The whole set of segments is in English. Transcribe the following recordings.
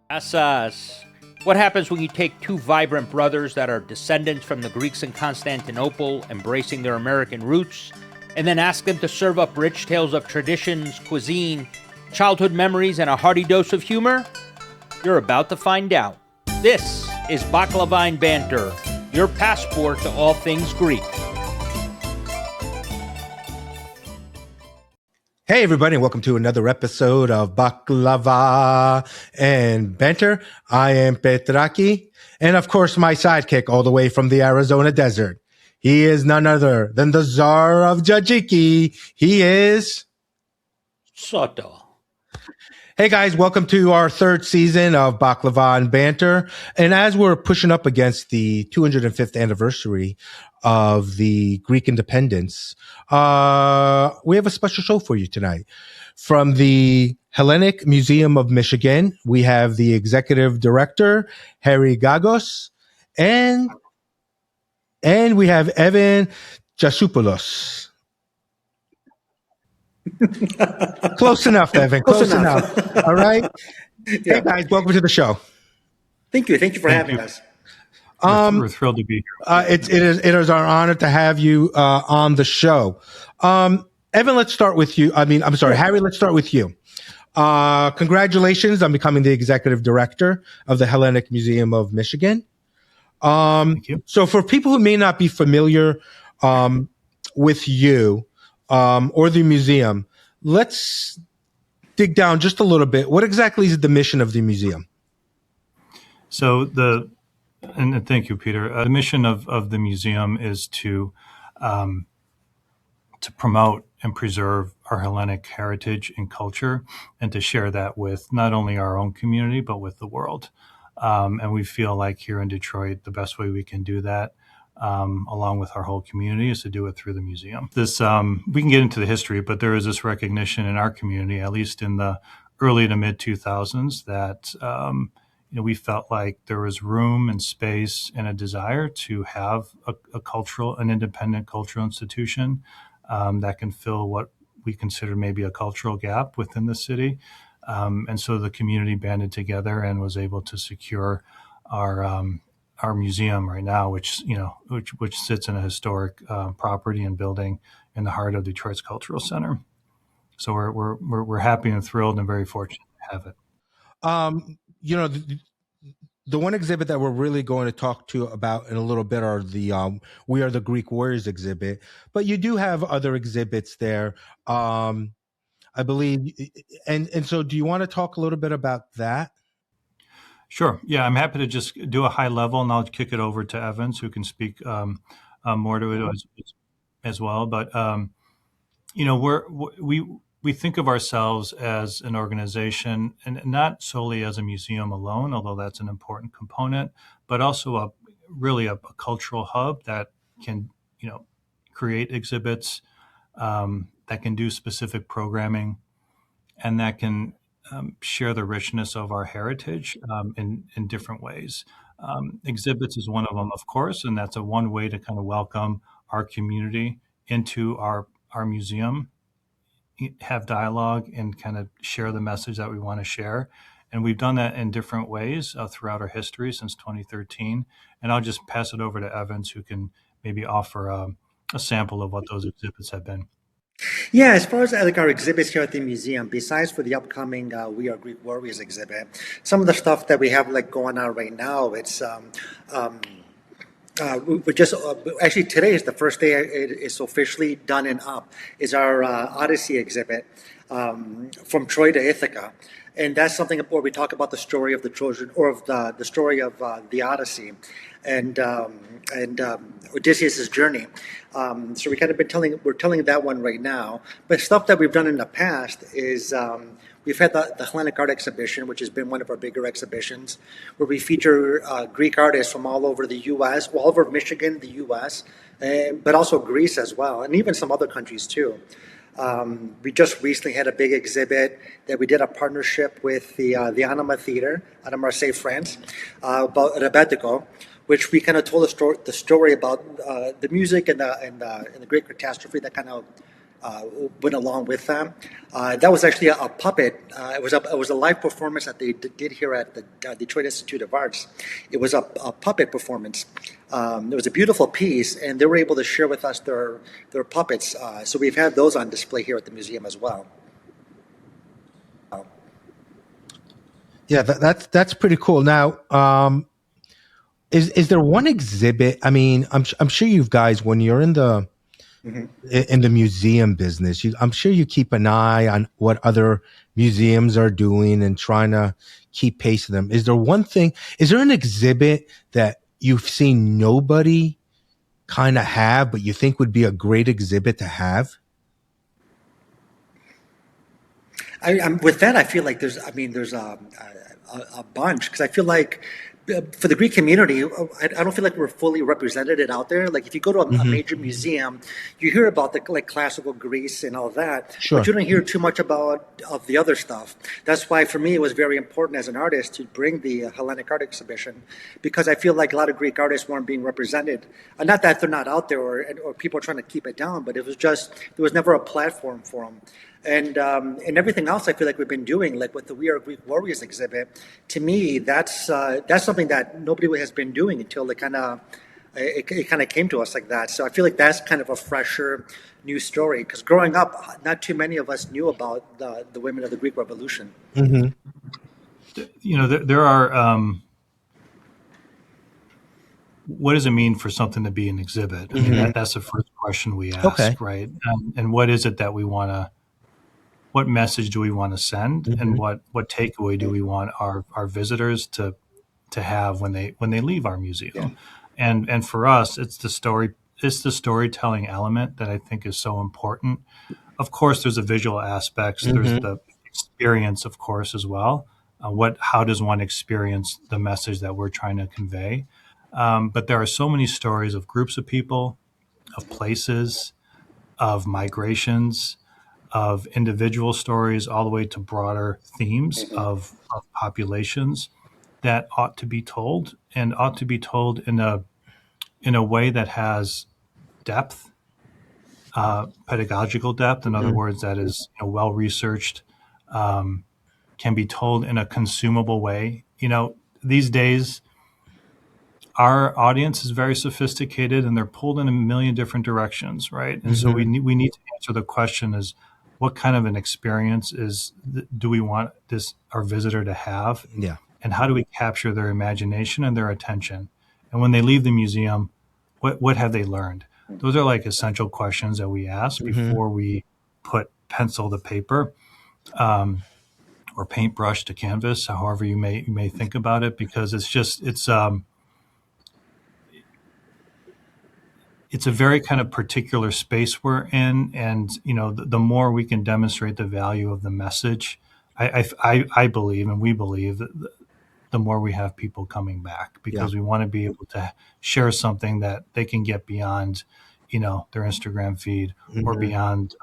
Asas. What happens when you take two vibrant brothers that are descendants from the Greeks in Constantinople, embracing their American roots, and then ask them to serve up rich tales of traditions, cuisine, childhood memories, and a hearty dose of humor? You're about to find out. This is Baklava Banter, your passport to all things Greek. Hey, everybody, and welcome to another episode of Baklava and Banter. I am Petraki, and of course, my sidekick all the way from the Arizona desert. He is none other than the Tsar of Jajiki. He is Soto. Hey guys, welcome to our third season of Baklava and Banter. And as we're pushing up against the 205th anniversary of the Greek independence, we have a special show for you tonight. From the Hellenic Museum of Michigan, we have the executive director, Harry Gaggos, and we have Evan Tasiopoulos. Close enough, Evan. Close enough. All right. Yeah. Hey guys, welcome to the show. Thank you for having us. We're thrilled to be here. It is our honor to have you on the show. Evan, let's start with you. Harry, let's start with you. Congratulations on becoming the executive director of the Hellenic Museum of Michigan. Thank you. So for people who may not be familiar with you, or the museum, let's dig down just a little bit. What exactly is the mission of the museum? So and thank you, Peter. The mission of the museum is to promote and preserve our Hellenic heritage and culture, and to share that with not only our own community but with the world. And we feel like here in Detroit, the best way we can do that, along with our whole community, is to do it through the museum. This we can get into the history, but there is this recognition in our community, at least in the early to mid 2000s, that we felt like there was room and space and a desire to have an independent cultural institution that can fill what we consider maybe a cultural gap within the city. And so the community banded together and was able to secure our museum right now, which sits in a historic property and building in the heart of Detroit's Cultural Center. So we're happy and thrilled and very fortunate to have it. The one exhibit that we're really going to talk to about in a little bit are the We Are the Greek Warriors exhibit, but you do have other exhibits there, I believe. And so do you want to talk a little bit about that? Sure. Yeah, I'm happy to just do a high level, and I'll kick it over to Evans, who can speak more to it as well. But we think of ourselves as an organization, and not solely as a museum alone, although that's an important component, but also a cultural hub that can create exhibits, that can do specific programming, and that can share the richness of our heritage in different ways. Exhibits is one of them, of course, and that's one way to kind of welcome our community into our museum, have dialogue, and kind of share the message that we want to share. And we've done that in different ways throughout our history since 2013. And I'll just pass it over to Evans, who can maybe offer a sample of what those exhibits have been. Yeah, as far as our exhibits here at the museum, besides for the upcoming We Are Greek Warriors exhibit, some of the stuff that we have going on right now, it's we just actually today is the first day it's officially done and up. Is our Odyssey exhibit from Troy to Ithaca, and that's something where we talk about the story of the Trojan, or of the story of the Odyssey, and Odysseus' journey. So we're telling that one right now. But stuff that we've done in the past is We've had the Hellenic Art Exhibition, which has been one of our bigger exhibitions, where we feature Greek artists from all over the U.S., all over Michigan, the U.S., but also Greece as well, and even some other countries too. We just recently had a big exhibit that we did a partnership with the Anima Theater out of Marseille, France, about Rebetiko, which we kind of told the story about the music and the great catastrophe that kind of went along with them. That was actually a puppet. It was a live performance that they did here at the Detroit Institute of Arts. It was a puppet performance. It was a beautiful piece, and they were able to share with us their puppets. So we've had those on display here at the museum as well. Yeah, that's pretty cool. Now, is there one exhibit? I mean, I'm sure you guys, when you're in the museum business, I'm sure you keep an eye on what other museums are doing and trying to keep pace with them. Is there an exhibit that you've seen nobody kind of have, but you think would be a great exhibit to have? With that, I feel like there's a bunch, because I feel like for the Greek community, I don't feel like we're fully represented out there. Like if you go to a major museum, you hear about the classical Greece and all that, Sure. but you don't hear too much about of the other stuff. That's why for me it was very important as an artist to bring the Hellenic Art Exhibition, because I feel like a lot of Greek artists weren't being represented. Not that they're not out there or people are trying to keep it down, but it was just there was never a platform for them. And everything else I feel like we've been doing, like with the We Are Greek Warriors exhibit, to me that's something that nobody has been doing until it kind of came to us like that. So I feel like that's kind of a fresher, new story, because growing up, not too many of us knew about the women of the Greek Revolution. You know, there are. What does it mean for something to be an exhibit? I mean, that's the first question we ask, right? And what is it that we want to? What message do we want to send, and what takeaway do we want our visitors to have when they leave our museum? Yeah. And for us, it's the storytelling element that I think is so important. Of course, there's the visual aspects. There's the experience, of course, as well. How does one experience the message that we're trying to convey? But there are so many stories of groups of people, of places, of migrations, of individual stories, all the way to broader themes of populations that ought to be told, and ought to be told in a way that has depth, pedagogical depth. In other words, that is well researched, can be told in a consumable way. These days, our audience is very sophisticated, and they're pulled in a million different directions, right? And so we need to answer the question: is what kind of an experience do we want our visitor to have? Yeah. And how do we capture their imagination and their attention? And when they leave the museum, what have they learned? Those are like essential questions that we ask before we put pencil to paper, or paintbrush to canvas, however you may think about it, because it's a very kind of particular space we're in, and the more we can demonstrate the value of the message, I believe, and we believe, that the more we have people coming back, because we want to be able to share something that they can get beyond, their Instagram feed or beyond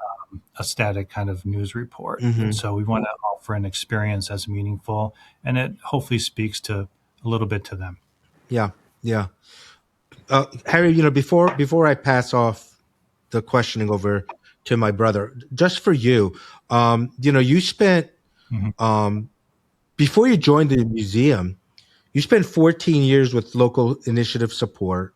a static kind of news report. And so we want to offer an experience that's meaningful, and it hopefully speaks to a little bit to them. Yeah, yeah. Harry, before I pass off the questioning over to my brother, just for you, you spent, before you joined the museum, you spent 14 years with Local Initiative Support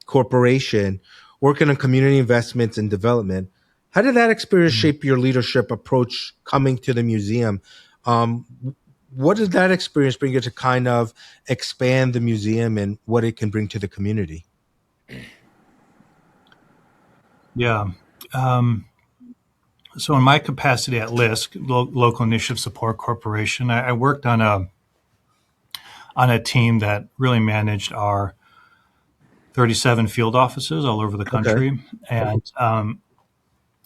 Corporation, working on community investments and development. How did that experience shape your leadership approach coming to the museum? What did that experience bring you to kind of expand the museum and what it can bring to the community? Yeah. So in my capacity at LISC, Local Initiative Support Corporation, I worked on a team that really managed our 37 field offices all over the country. Okay. And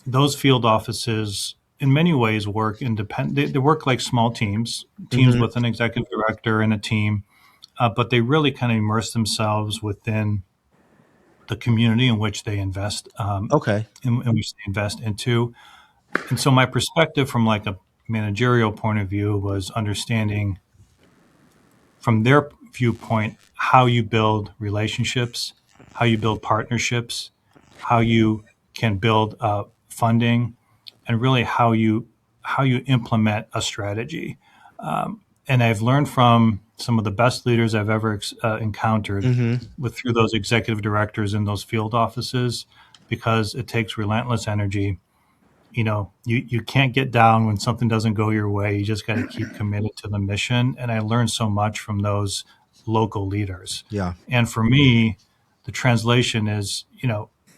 those field offices in many ways work independent. They work like small teams with an executive director and a team, but they really kind of immerse themselves within the community in which they invest, Okay. in which they invest into. And so my perspective from like a managerial point of view was understanding from their viewpoint how you build relationships, how you build partnerships, how you can build funding, and really how you implement a strategy. And I've learned from some of the best leaders I've ever encountered through those executive directors in those field offices, because it takes relentless energy. You can't get down when something doesn't go your way. You just got to keep committed to the mission. And I learned so much from those local leaders. Yeah. And for me, the translation is,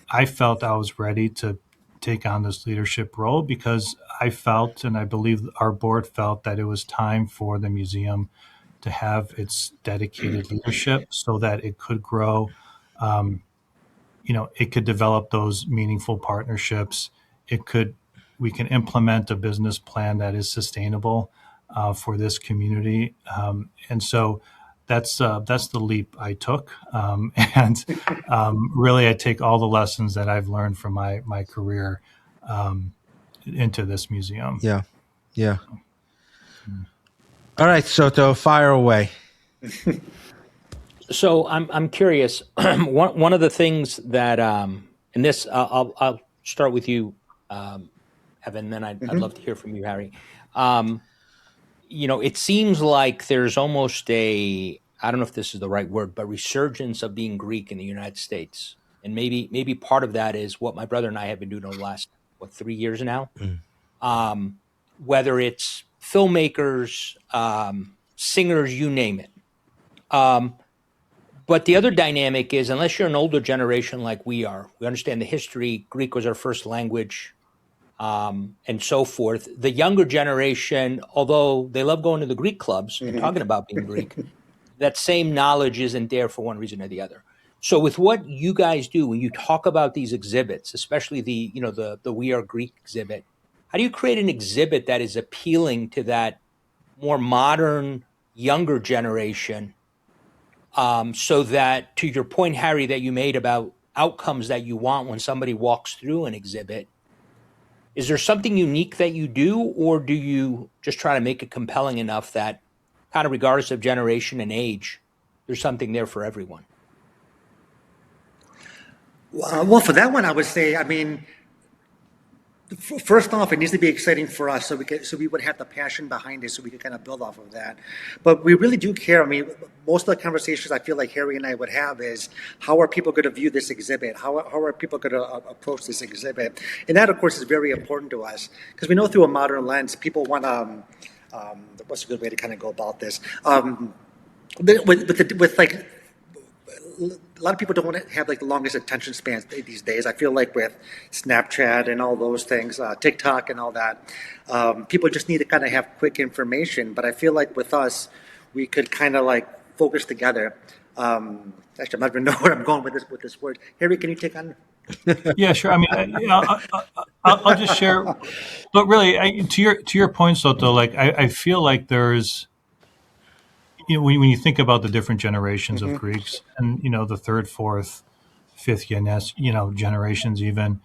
I felt I was ready to take on this leadership role because I felt, and I believe our board felt, that it was time for the museum to have its dedicated leadership so that it could grow. It could develop those meaningful partnerships. We can implement a business plan that is sustainable for this community. And so that's the leap I took. And really, I take all the lessons that I've learned from my career into this museum. Yeah. Yeah. All right, Soto, fire away. So I'm curious. One of the things that, and this I'll start with you, Evan. Then I'd love to hear from you, Harry. It seems like there's almost I don't know if this is the right word, but resurgence of being Greek in the United States, and maybe part of that is what my brother and I have been doing over the last 3 years now. Whether it's filmmakers, singers, you name it. But the other dynamic is, unless you're an older generation like we are, we understand the history. Greek was our first language, and so forth. The younger generation, although they love going to the Greek clubs and talking about being Greek, that same knowledge isn't there for one reason or the other. So with what you guys do, when you talk about these exhibits, especially the We Are Greek exhibit, how do you create an exhibit that is appealing to that more modern, younger generation? So that, to your point, Harry, that you made about outcomes that you want when somebody walks through an exhibit, is there something unique that you do, or do you just try to make it compelling enough that, kind of regardless of generation and age, there's something there for everyone? Well, for that one, I would say, first off, it needs to be exciting for us, so we would have the passion behind it, so we could kind of build off of that. But we really do care. Most of the conversations I feel like Harry and I would have is, how are people going to view this exhibit? How are people going to approach this exhibit? And that, of course, is very important to us, because we know through a modern lens, people want to. What's a good way to kind of go about this? A lot of people don't want to have the longest attention spans these days. I feel like with Snapchat and all those things, TikTok and all that, people just need to kind of have quick information. But I feel like with us, we could kind of focus together. Actually, I'm not even know where I'm going with this word. Harry, can you take on? Yeah, sure. I'll just share. But really, to your point, Soto, I feel like there's. When you think about the different generations of Greeks, and the third, fourth, fifth generations, even,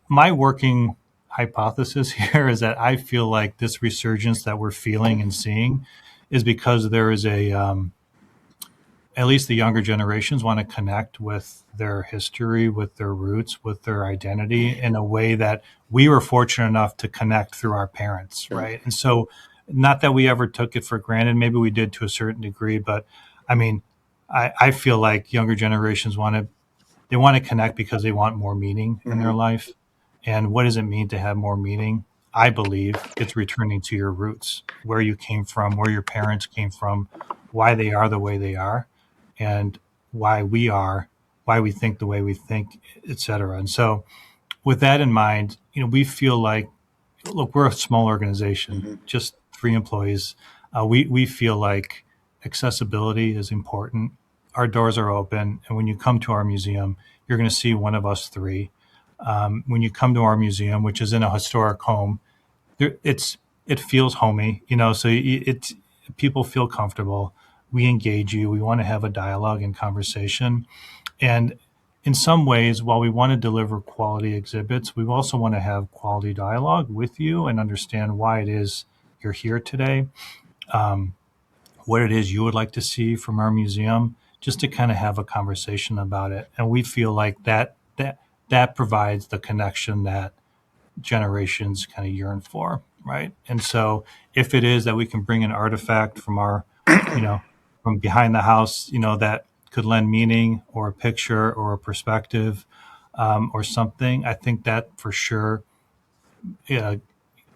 my working hypothesis here is that I feel like this resurgence that we're feeling and seeing is because there is at least the younger generations want to connect with their history, with their roots, with their identity in a way that we were fortunate enough to connect through our parents, right? And so, not that we ever took it for granted. Maybe we did to a certain degree, but I feel like younger generations want to connect because they want more meaning in their life. And what does it mean to have more meaning? I believe it's returning to your roots, where you came from, where your parents came from, why they are the way they are, and why we think the way we think, et cetera. And so with that in mind, we feel like, look, we're a small organization, just 3 employees. We feel like accessibility is important. Our doors are open. And when you come to our museum, you're going to see one of us 3. When you come to our museum, which is in a historic home, it feels homey, so people feel comfortable. We engage you. We want to have a dialogue and conversation. And in some ways, while we want to deliver quality exhibits, we also want to have quality dialogue with you and understand why it is you're here today, what it is you would like to see from our museum, just to kind of have a conversation about it. And we feel like that provides the connection that generations kind of yearn for, right? And so if it is that we can bring an artifact from from behind the house, that could lend meaning or a picture or a perspective, or something, I think that for sure it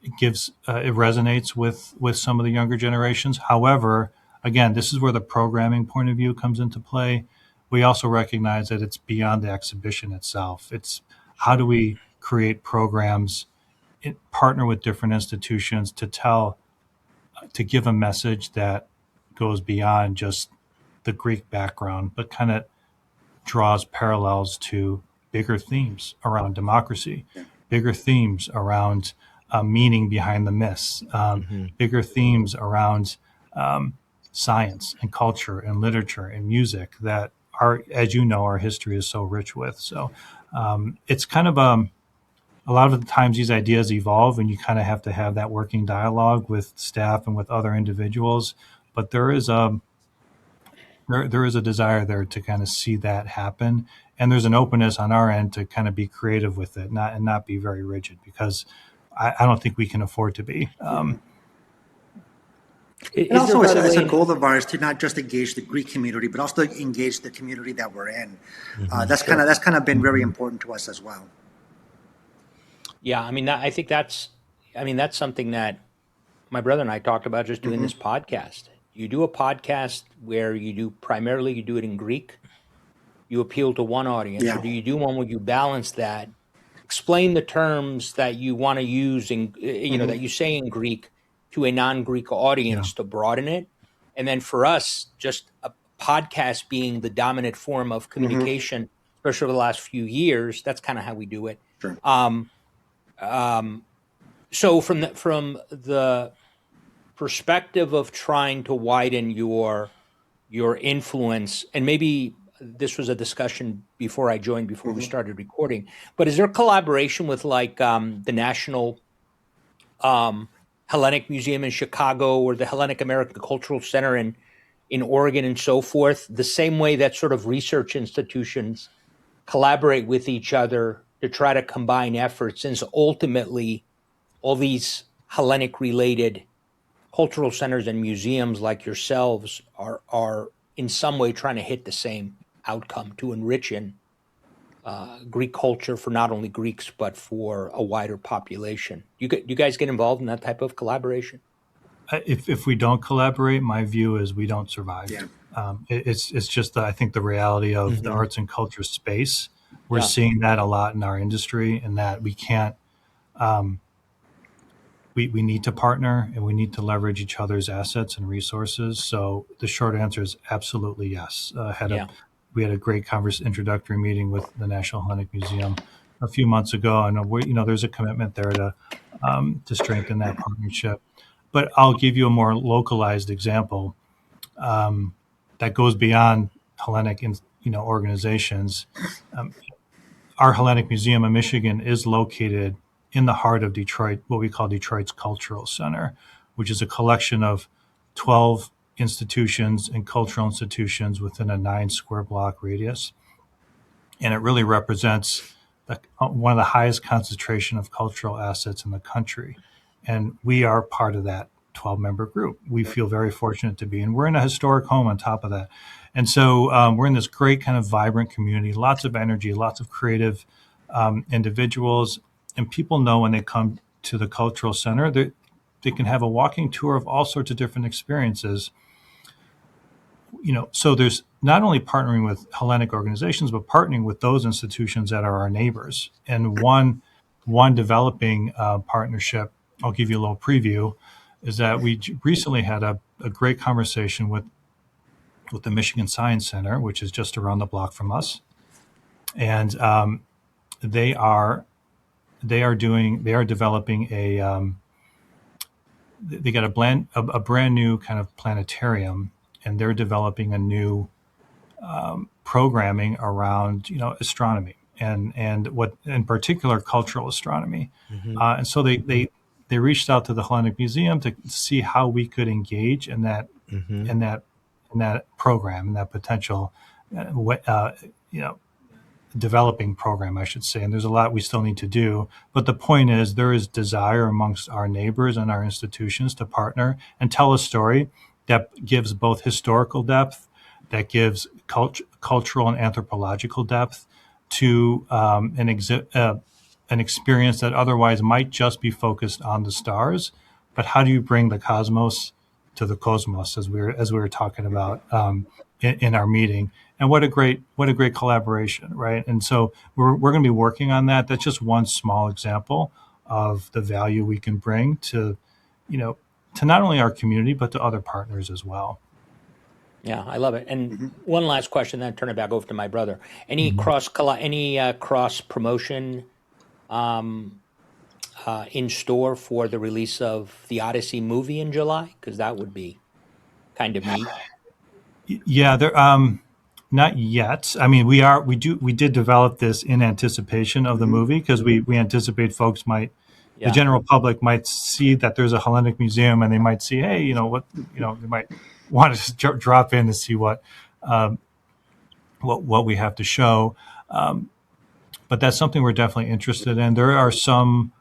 resonates with some of the younger generations. However, again, this is where the programming point of view comes into play. We also recognize that it's beyond the exhibition itself. It's how do we create programs, partner with different institutions to give a message that goes beyond just the Greek background, but kind of draws parallels to bigger themes around democracy, bigger themes around meaning behind the myths, bigger themes around science and culture and literature and music that as you know, our history is so rich with. So it's kind of a lot of the times these ideas evolve, and you kind of have to have that working dialogue with staff and with other individuals. But there is a desire there to kind of see that happen, and there's an openness on our end to kind of be creative with it, not be very rigid, because I don't think we can afford to be. And also, it's a goal of ours to not just engage the Greek community, but also engage the community that we're in. That's kind of been very important to us as well. Yeah, I mean, I think that's something that my brother and I talked about just doing this podcast. You do a podcast where you do it in Greek, you appeal to one audience, or do you do one where you balance that, explain the terms that you want to use in, that you say in Greek to a non-Greek audience to broaden it. And then for us, just a podcast being the dominant form of communication, especially over the last few years, that's kind of how we do it. Sure. So from the perspective of trying to widen your influence, and maybe this was a discussion before I joined, before we started recording, but is there collaboration with like the National Hellenic Museum in Chicago or the Hellenic American Cultural Center in Oregon and so forth, the same way that sort of research institutions collaborate with each other to try to combine efforts, since ultimately all these Hellenic related cultural centers and museums like yourselves are in some way trying to hit the same outcome, to enrich in Greek culture for not only Greeks, but for a wider population. You guys get involved in that type of collaboration? If we don't collaborate, my view is we don't survive. Yeah. It's just, I think, the reality of the arts and culture space. We're seeing that a lot in our industry, and that we can't, we need to partner, and we need to leverage each other's assets and resources. So the short answer is absolutely yes. We had a great introductory meeting with the National Hellenic Museum a few months ago, and there's a commitment there to strengthen that partnership. But I'll give you a more localized example that goes beyond Hellenic, organizations. Our Hellenic Museum of Michigan is located in the heart of Detroit, what we call Detroit's Cultural Center, which is a collection of 12 institutions and cultural institutions within a 9-square block radius. And it really represents one of the highest concentration of cultural assets in the country. And we are part of that 12-member group. We feel very fortunate to be, and we're in a historic home on top of that. And so we're in this great kind of vibrant community, lots of energy, lots of creative individuals. And people know when they come to the cultural center, they can have a walking tour of all sorts of different experiences. So there's not only partnering with Hellenic organizations, but partnering with those institutions that are our neighbors. And one developing partnership, I'll give you a little preview, is that we recently had a great conversation with the Michigan Science Center, which is just around the block from us. And they are developing they got a brand new kind of planetarium, and they're developing a new programming around astronomy and what in particular cultural astronomy. And so they reached out to the Hellenic Museum to see how we could engage in that in that in that program, in that potential you know developing program, I should say. And there's a lot we still need to do. But the point is, there is desire amongst our neighbors and our institutions to partner and tell a story that gives both historical depth, that gives cultural and anthropological depth to an experience that otherwise might just be focused on the stars. But how do you bring the cosmos to the cosmos, as we were talking about in our meeting? And what a great collaboration, right? And so we're going to be working on that. That's just one small example of the value we can bring to not only our community but to other partners as well. Yeah, I love it. And one last question, then I turn it back over to my brother. Any cross promotion in store for the release of the Odyssey movie in July? Because that would be kind of neat. Yeah, there. Not yet. I mean, we did develop this in anticipation of the movie, because we anticipate folks the general public might see that there's a Hellenic Museum, and they might see, hey, they might want to drop in to see what we have to show. But that's something we're definitely interested in. There are some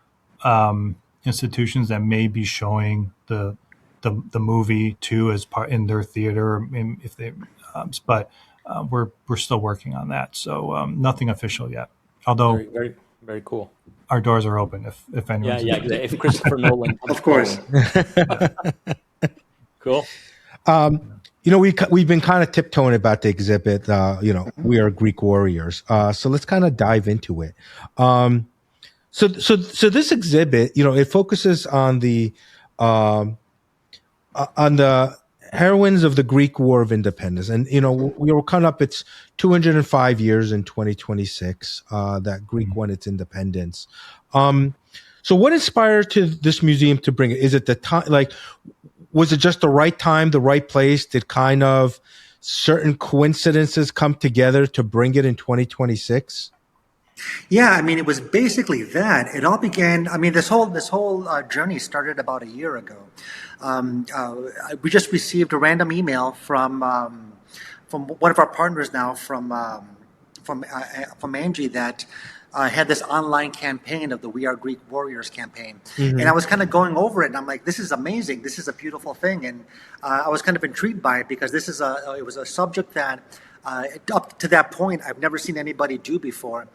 institutions that may be showing the movie too as part in their theater, if they, but we're still working on that. So nothing official yet. Although very, very, very cool. Our doors are open if anyone's interested. If Christopher Nolan comes of course. Cool. We've been kind of tiptoeing about the exhibit. We are Greek warriors. So let's kind of dive into it. So this exhibit, it focuses on the heroines of the Greek War of Independence. And, we were coming up, it's 205 years in 2026 that Greek won its independence. So what inspired this museum to bring it? Is it the time, was it just the right time, the right place? Did kind of certain coincidences come together to bring it in 2026? Yeah, I mean, it was basically that. It all began. I mean, this whole journey started about a year ago. We just received a random email from one of our partners now, from Angie, that had this online campaign of the We Are Greek Warriors campaign. And I was kind of going over it, and I'm like, this is amazing. This is a beautiful thing. And I was kind of intrigued by it, because it was a subject that up to that point I've never seen anybody do before.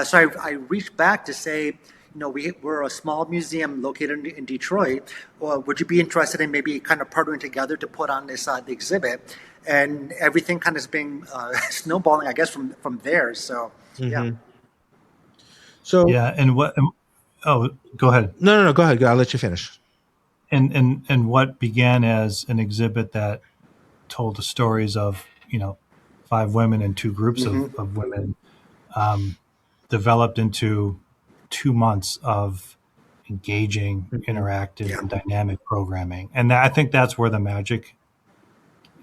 So I reached back to say, we're a small museum located in Detroit. Would you be interested in maybe kind of partnering together to put on this the exhibit? And everything kind of has been snowballing, I guess, from there. So yeah. So yeah, and what? Oh, go ahead. No, go ahead. I'll let you finish. And what began as an exhibit that told the stories of 5 women and 2 groups of women developed into 2 months of engaging, interactive, and dynamic programming. And I think that's where the magic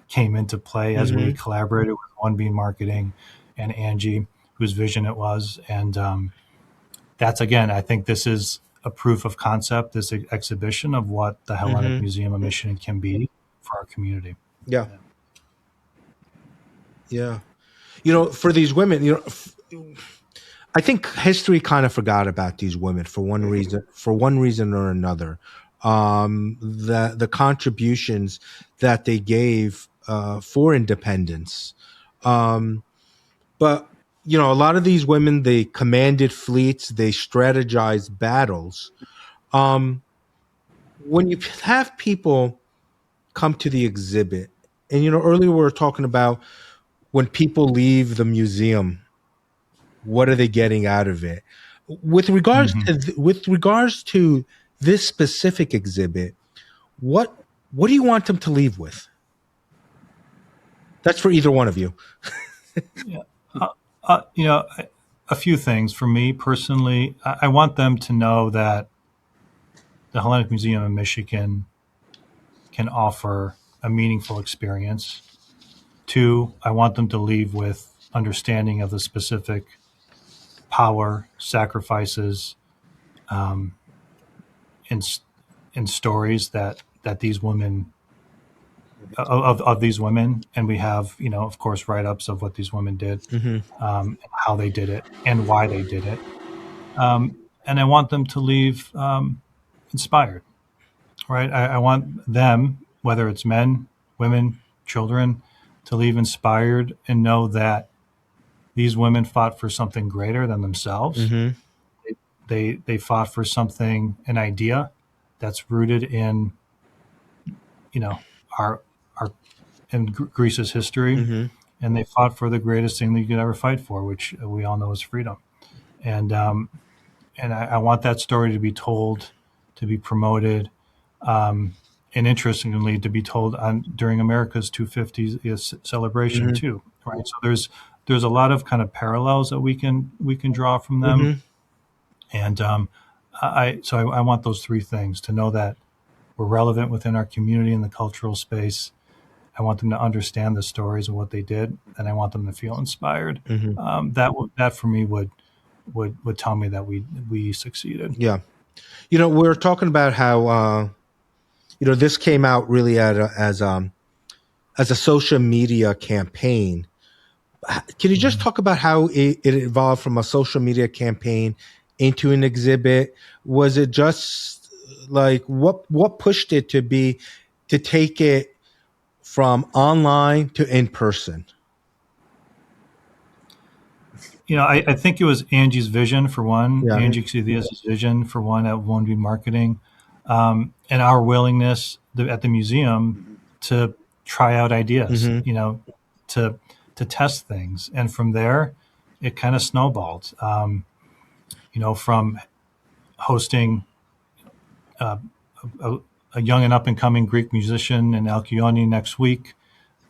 came into play as we collaborated with One Bean Marketing and Angie, whose vision it was. And that's, again, I think this is a proof of concept, this exhibition of what the Hellenic Museum of Michigan can be for our community. Yeah. For these women, I think history kind of forgot about these women for one reason or another. The contributions that they gave for independence. But a lot of these women, they commanded fleets, they strategized battles. When you have people come to the exhibit, and earlier we were talking about when people leave the museum, what are they getting out of it? With regards to this specific exhibit, what do you want them to leave with? That's for either one of you. A few things. For me personally, I want them to know that the Hellenic Museum of Michigan can offer a meaningful experience. 2, I want them to leave with understanding of the specific power, sacrifices, in stories that these women of these women, and we have, of course, write-ups of what these women did, how they did it, and why they did it. And I want them to leave inspired, right? I want them, whether it's men, women, children, to leave inspired and know that these women fought for something greater than themselves. They fought for something, an idea that's rooted in, our in Greece's history, and they fought for the greatest thing that you could ever fight for, which we all know is freedom. And I want that story to be told, to be promoted, and interestingly, to be told during America's 250th celebration too. Right. So there's a lot of kind of parallels that we can draw from them. And I want those 3 things: to know that we're relevant within our community and the cultural space. I want them to understand the stories of what they did, and I want them to feel inspired. That for me would tell me that we succeeded. Yeah. We're talking about how this came out really as a social media campaign. Can you just talk about how it evolved from a social media campaign into an exhibit? Was it just like what pushed it to take it from online to in person? I think it was Angie's vision for one. Yeah. Angie Xidias' vision for one at 1B Marketing, and our willingness at the museum to try out ideas, to test things, and from there, it kind of snowballed. From hosting a young and up and coming Greek musician in Alkyone next week,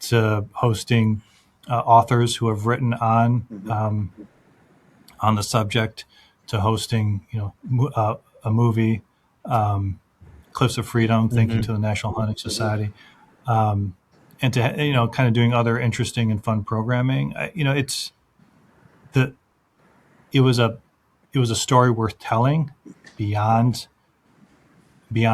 to hosting authors who have written on the subject, to hosting a movie, Cliffs of Freedom, thank you to the National Hellenic Society, and to kind of doing other interesting and fun programming. It was a story worth telling beyond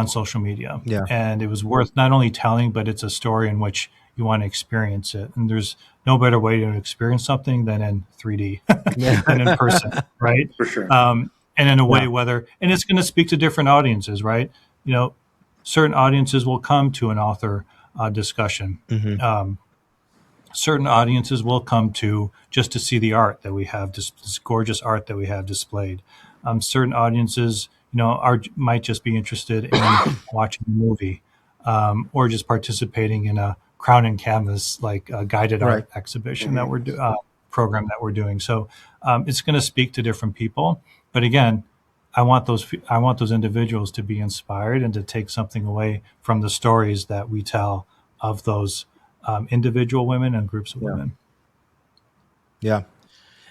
social media. Yeah. And it was worth not only telling, but it's a story in which you want to experience it. And there's no better way to experience something than in 3D than in person, right? For sure. And in a way, and it's going to speak to different audiences, right? Certain audiences will come to an author discussion. Certain audiences will come just to see the art that we have, this gorgeous art that we have displayed. Certain audiences, might just be interested in watching a movie, or just participating in a Crown and Canvas, like a guided art exhibition that we're program that we're doing. So it's going to speak to different people. But again, I want those individuals to be inspired and to take something away from the stories that we tell of those individual women and groups of women. Yeah.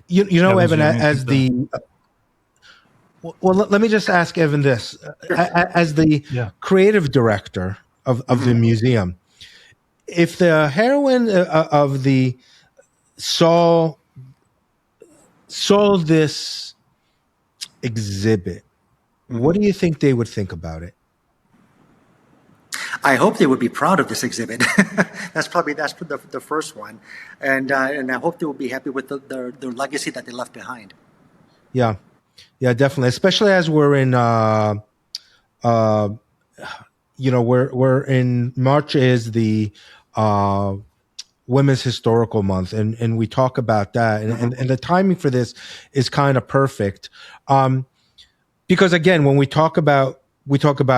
Evan, as the well, let me just ask Evan this. As the creative director of the museum, if the heroine of the saw this exhibit, what do you think they would think about it? I hope they would be proud of this exhibit. That's the first one, and I hope they will be happy with their legacy that they left behind. Yeah, definitely. Especially as we're in, we're in March is the Women's Historical Month, and we talk about that, and the timing for this is kind of perfect, because again, when we talk about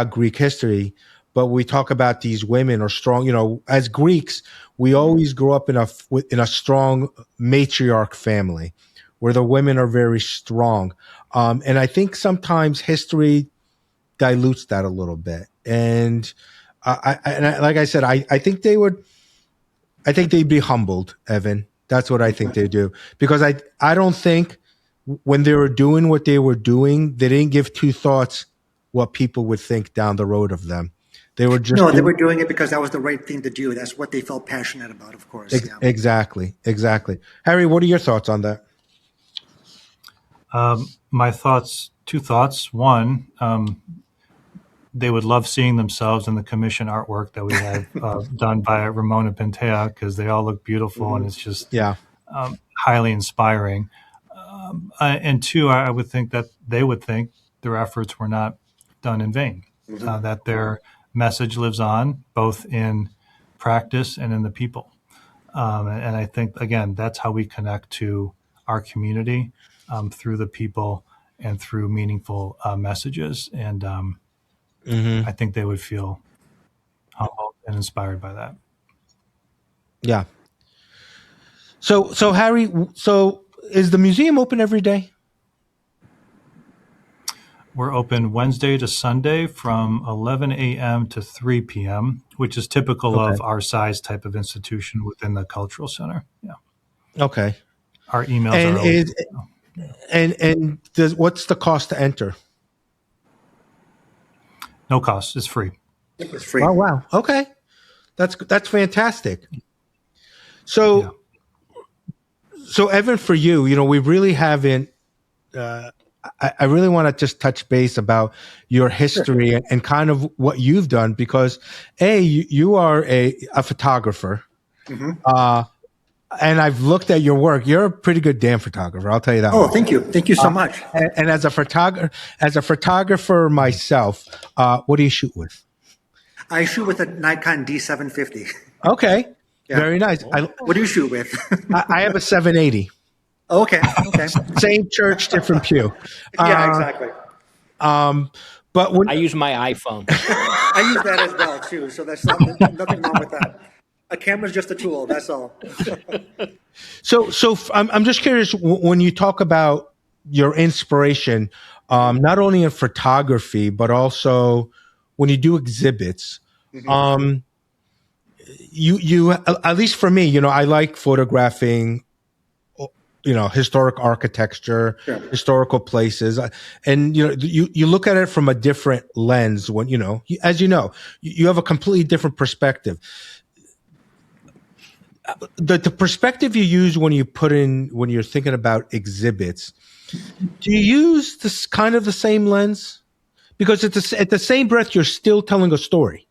Greek history. But we talk about these women are strong. As Greeks, we always grew up in a strong matriarch family, where the women are very strong. And I think sometimes history dilutes that a little bit. And like I said, I think they'd be humbled, Evan. That's what I think they do, because I don't think when they were doing what they were doing, they didn't give two thoughts what people would think down the road of them. They were just No, they were doing it because that was the right thing to do. That's what they felt passionate about, of course. Yeah. Exactly. Harry, what are your thoughts on that? My thoughts, two thoughts. One, they would love seeing themselves in the commission artwork that we have done by Ramona Pentea, because they all look beautiful and it's just highly inspiring. And two, I would think that they would think their efforts were not done in vain, that their message lives on both in practice and in the people. And I think, again, that's how we connect to our community, through the people and through meaningful messages. And I think they would feel humbled and inspired by that. Yeah. So Harry, so is the museum open every day? We're open Wednesday to Sunday from 11 a.m. to 3 p.m., which is typical of our size type of institution within the cultural center. Yeah. Okay. Our emails are always, what's the cost to enter? no cost. It's free. It's free. Oh, wow. Okay. That's fantastic. So Evan, for you, we really haven't, I really want to just touch base about your history and kind of what you've done, because you are a photographer. And I've looked at your work. You're a pretty good damn photographer. I'll tell you that. Oh, thank you. Thank you so much. And as a photographer myself, what do you shoot with? I shoot with a Nikon D750. Okay. Yeah. Very nice. What do you shoot with? I have a 780. Okay. Same church, different pew. Yeah, exactly. But when I use my iPhone. I use that as well too. So there's nothing wrong with that. A camera's just a tool. That's all. So I'm just curious, when you talk about your inspiration, not only in photography but also when you do exhibits, you at least for me, I like photographing, historic architecture, historical places, and you look at it from a different lens when you have a completely different perspective. The perspective you use when you're thinking about exhibits, do you use this kind of the same lens? Because at the same breath, you're still telling a story.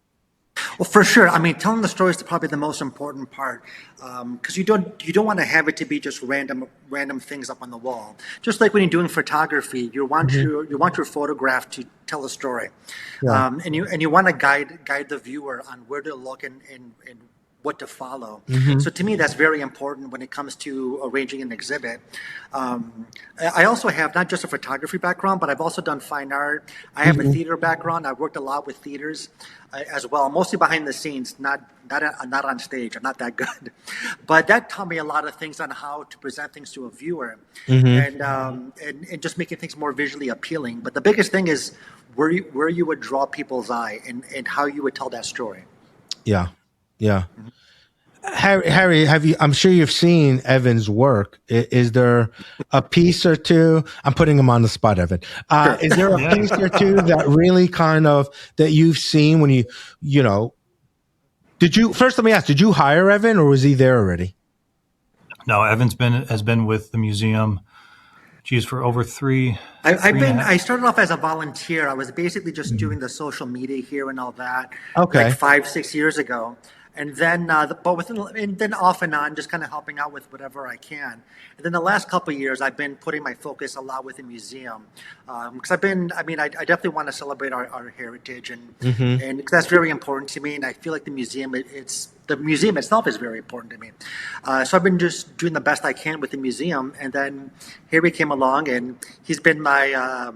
Well, for sure. I mean, telling the story is probably the most important part, because you don't want to have it to be just random things up on the wall. Just like when you're doing photography, you want your photograph to tell a story, and you want to guide the viewer on where to look and what to follow. So to me, that's very important when it comes to arranging an exhibit. I also have not just a photography background, but I've also done fine art. I have a theater background. I've worked a lot with theaters as well, mostly behind the scenes, not on stage. I'm not that good. But that taught me a lot of things on how to present things to a viewer, and just making things more visually appealing. But the biggest thing is where you would draw people's eye and how you would tell that story. Yeah. Harry, I'm sure you've seen Evan's work. Is there a piece or two? I'm putting him on the spot, Evan. Is there a piece or two that really that you've seen when first let me ask, did you hire Evan or was he there already? No, Evan's has been with the museum, for over three. I started off as a volunteer. I was basically just doing the social media here and all that. Okay. Like 5-6 years ago. And then, then off and on, just kind of helping out with whatever I can. And then the last couple of years, I've been putting my focus a lot with the museum, because I definitely want to celebrate our heritage, and because that's very important to me. And I feel like the museum itself is very important to me. So I've been just doing the best I can with the museum. And then Harry came along, and he's been my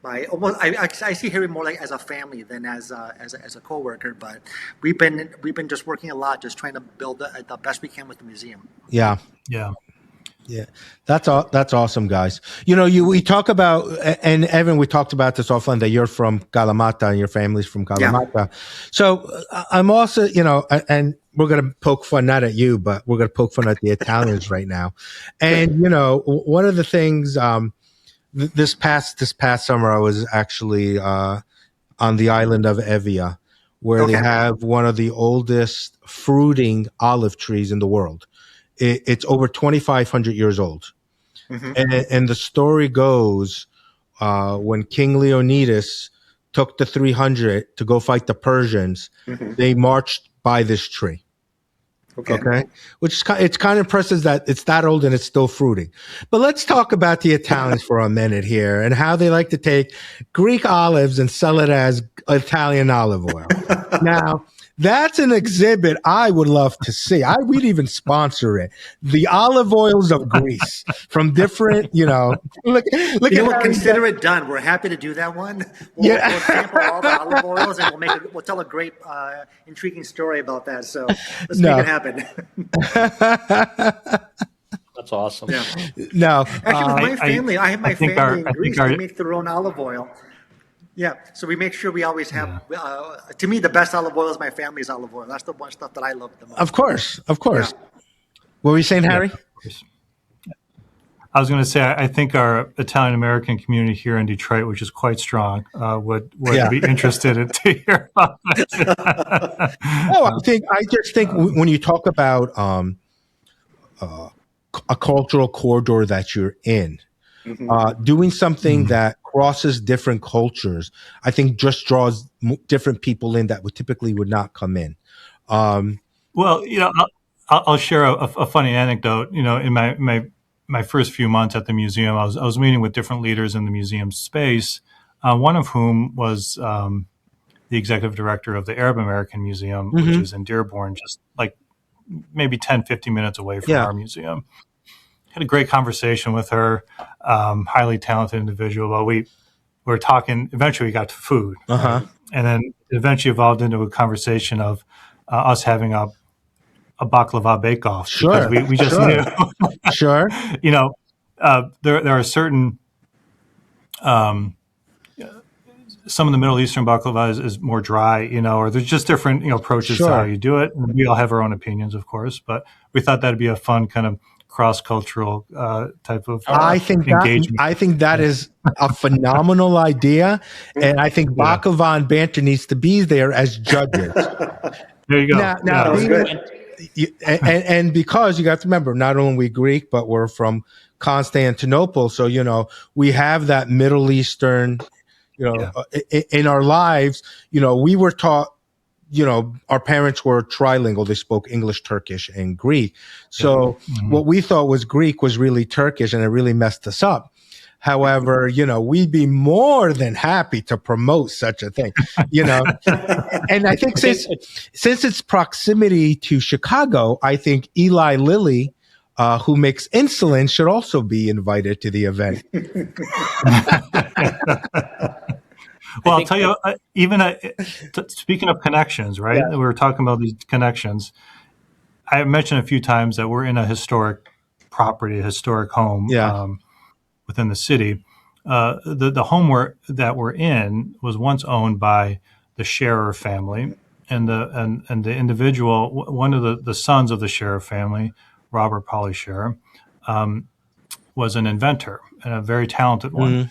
I see Harry more like as a family than as a coworker, but we've been just working a lot, just trying to build the best we can with the museum. Yeah. That's awesome, guys. We talk about, and Evan, we talked about this offline, that you're from Kalamata and your family's from Kalamata. Yeah. So I'm also, and we're going to poke fun, not at you, but we're going to poke fun at the Italians right now. And, one of the things, this past summer, I was actually on the island of Evia, where they Okay. have one of the oldest fruiting olive trees in the world. It's over 2,500 years old. Mhm. And the story goes, when King Leonidas took the 300 to go fight the Persians, Mhm. they marched by this tree. Okay. Which is it's kind of impressive that it's that old and it's still fruiting. But let's talk about the Italians for a minute here and how they like to take Greek olives and sell it as Italian olive oil. Now, that's an exhibit I would love to see. We'd even sponsor it. The olive oils of Greece from different, look You at know what? how Consider it done. We're happy to do that one. We'll sample all the olive oils and we'll tell a great, intriguing story about that. So let's make it happen. That's awesome. Yeah. No, Actually, with my family, I have my family in Greece. They our- make their own olive oil. Yeah, so we make sure we always have. To me, the best olive oil is my family's olive oil. That's the one stuff that I love the most. of course. Yeah. What were you saying, Harry? I was going to say, I think our Italian American community here in Detroit, which is quite strong, would be interested to hear about it. I just think when you talk about a cultural corridor that you're in, doing something that crosses different cultures, I think just draws different people in that would typically not come in. Well, I'll share a funny anecdote. In my first few months at the museum, I was meeting with different leaders in the museum space, one of whom was the executive director of the Arab American Museum, which is in Dearborn, just like maybe 10, 15 minutes away from our museum. Had a great conversation with her, highly talented individual. Well, we were talking, eventually we got to food. Right? And then it eventually evolved into a conversation of us having a baklava bake-off. Sure. Because we just knew. Sure. There are certain, some of the Middle Eastern baklava is more dry, or there's just different, approaches to how you do it. And we all have our own opinions, of course, but we thought that'd be a fun kind of cross-cultural type of engagement. I think that is a phenomenal idea, and I think Baklava Banter needs to be there as judges. There you go. Now, and because you got to remember, not only we Greek, but we're from Constantinople, so we have that Middle Eastern, in our lives. We were taught. Our parents were trilingual. They spoke English, Turkish, and Greek. So what we thought was Greek was really Turkish, and it really messed us up. However, we'd be more than happy to promote such a thing, And I think since its proximity to Chicago, I think Eli Lilly, who makes insulin, should also be invited to the event. Well, I'll tell you, speaking of connections, right? We were talking about these connections. I mentioned a few times that we're in a historic property, a historic home within the city. The home that we're in was once owned by the Scherer family, and the individual, one of the sons of the Scherer family, Robert Polly Scherer, was an inventor and a very talented one.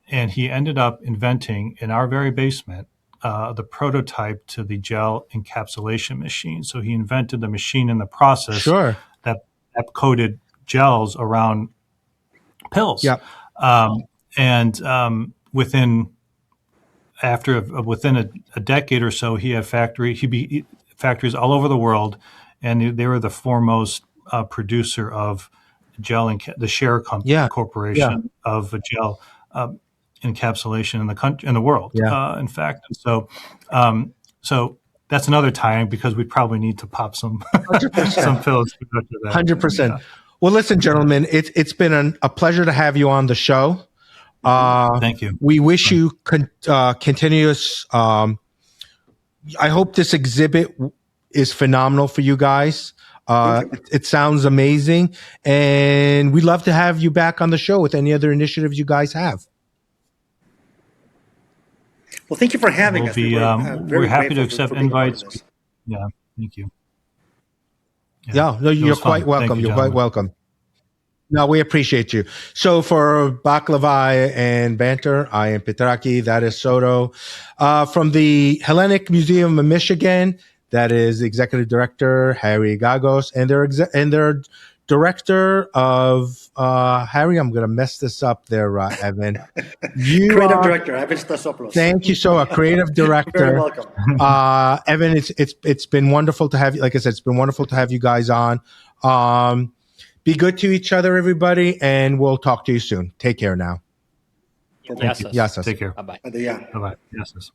And he ended up inventing in our very basement the prototype to the gel encapsulation machine. So he invented the machine in the process that coated gels around pills. Yeah. Within a decade or so, he had factories all over the world, and they were the foremost producer of gel the Scherer Corporation of a gel encapsulation in the world. In fact, and so that's another time because we probably need to pop some some pills. 100%. Well, listen, gentlemen, it's been a pleasure to have you on the show. Thank you. We wish you continuous. I hope this exhibit is phenomenal for you guys. It sounds amazing, and we'd love to have you back on the show with any other initiatives you guys have. Well, thank you for having us. We're happy to accept invites. Yeah, thank you. No, you're quite welcome. You're quite welcome. No, we appreciate you. So for Baklava and Banter, I am Petraki. That is Soto. From the Hellenic Museum of Michigan, that is Executive Director Harry Gaggos, and their Director of Harry. I'm going to mess this up there, Evan. Creative Director, Evan Tasiopoulos. Thank you so much, Creative Director. Very welcome. Evan, it's been wonderful to have you. Like I said, it's been wonderful to have you guys on. Be good to each other, everybody, and we'll talk to you soon. Take care now. Yes. Yes. Take care. Bye-bye. Yeah. Bye-bye. Yes.